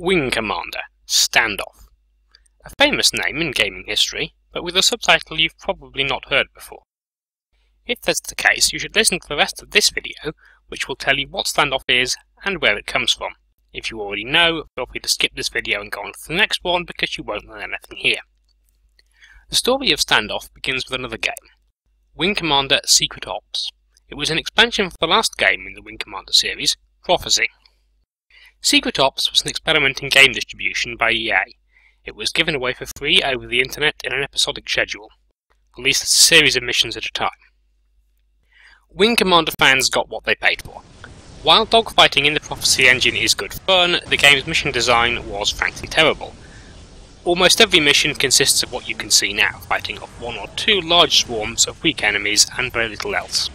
Wing Commander Standoff. A famous name in gaming history, but with a subtitle you've probably not heard before. If that's the case, you should listen to the rest of this video, which will tell you what Standoff is and where it comes from. If you already know, feel free to skip this video and go on to the next one because you won't learn anything here. The story of Standoff begins with another game, Wing Commander Secret Ops. It was an expansion for the last game in the Wing Commander series, Prophecy. Secret Ops was an experiment in game distribution by EA. It was given away for free over the internet in an episodic schedule, released as a series of missions at a time. Wing Commander fans got what they paid for. While dogfighting in the Prophecy engine is good fun, the game's mission design was frankly terrible. Almost every mission consists of what you can see now, fighting off one or two large swarms of weak enemies and very little else.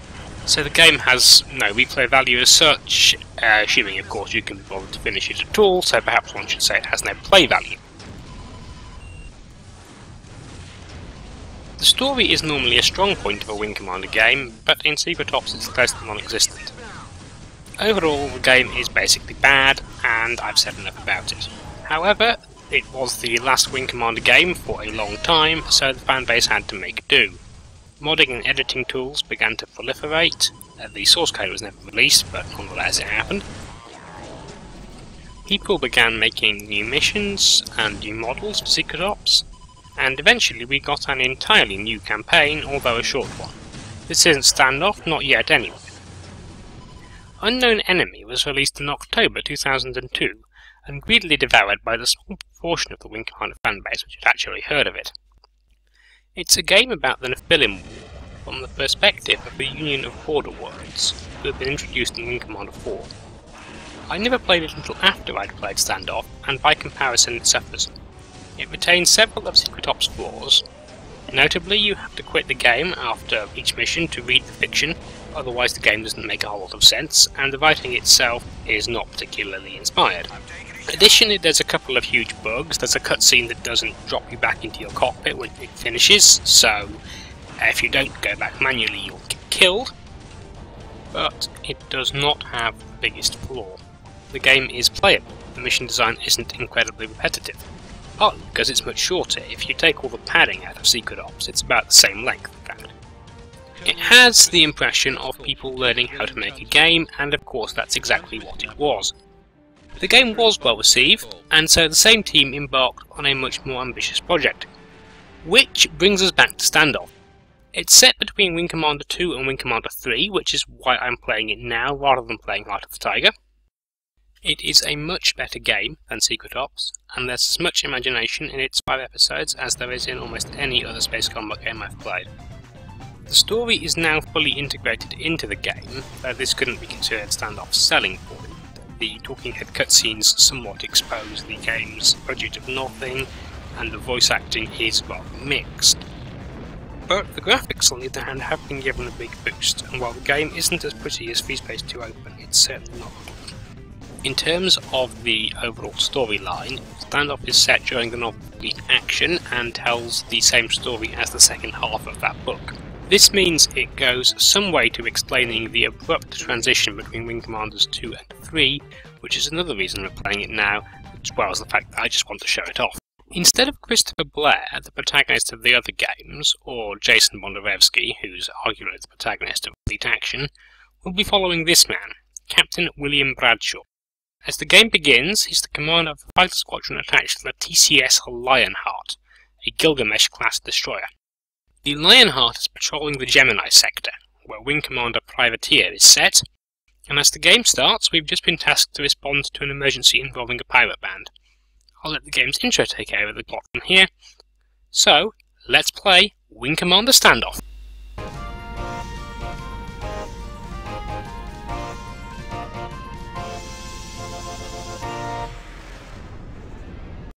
So the game has no replay value as such, assuming of course you can be bothered to finish it at all, so perhaps one should say it has no play value. The story is normally a strong point of a Wing Commander game, but in Secret Ops it's close to non-existent. Overall, the game is basically bad, and I've said enough about it. However, it was the last Wing Commander game for a long time, so the fanbase had to make do. Modding and editing tools began to proliferate. The source code was never released, but nonetheless it happened. People began making new missions and new models for Secret Ops, and eventually we got an entirely new campaign, although a short one. This isn't Standoff, not yet anyway. Unknown Enemy was released in October 2002, and greedily devoured by the small proportion of the Wing Commander fanbase which had actually heard of it. It's a game about the Nephilim War, from the perspective of the Union of Border Worlds, who had been introduced in Wing Commander 4. I never played it until after I'd played Standoff, and by comparison it suffers. It retains several of Secret Ops' flaws. Notably, you have to quit the game after each mission to read the fiction, otherwise the game doesn't make a whole lot of sense, and the writing itself is not particularly inspired. Additionally, there's a couple of huge bugs. There's a cutscene that doesn't drop you back into your cockpit when it finishes, so if you don't go back manually you'll get killed. But it does not have the biggest flaw. The game is playable. The mission design isn't incredibly repetitive. Partly because it's much shorter. If you take all the padding out of Secret Ops, it's about the same length, in fact. It has the impression of people learning how to make a game, and of course that's exactly what it was. The game was well received, and so the same team embarked on a much more ambitious project. Which brings us back to Standoff. It's set between Wing Commander 2 and Wing Commander 3, which is why I'm playing it now rather than playing Heart of the Tiger. It is a much better game than Secret Ops, and there's as much imagination in its 5 episodes as there is in almost any other space combat game I've played. The story is now fully integrated into the game, though this couldn't be considered Standoff's selling point. The talking head cutscenes somewhat expose the game's budget of nothing, and the voice acting is rather mixed. But the graphics on the other hand have been given a big boost, and while the game isn't as pretty as Free Space 2 Open, it's certainly not. In terms of the overall storyline, Standoff is set during the novel Fleet Action and tells the same story as the second half of that book. This means it goes some way to explaining the abrupt transition between Wing Commanders 2 and 3, which is another reason we're playing it now, as well as the fact that I just want to show it off. Instead of Christopher Blair, the protagonist of the other games, or Jason Bondurevsky, who's arguably the protagonist of Fleet Action, we'll be following this man, Captain William Bradshaw. As the game begins, he's the commander of the fighter squadron attached to the TCS Lionheart, a Gilgamesh-class destroyer. The Lionheart is patrolling the Gemini sector, where Wing Commander Privateer is set, and as the game starts, we've just been tasked to respond to an emergency involving a pirate band. I'll let the game's intro take over the plot from here, so let's play Wing Commander Standoff.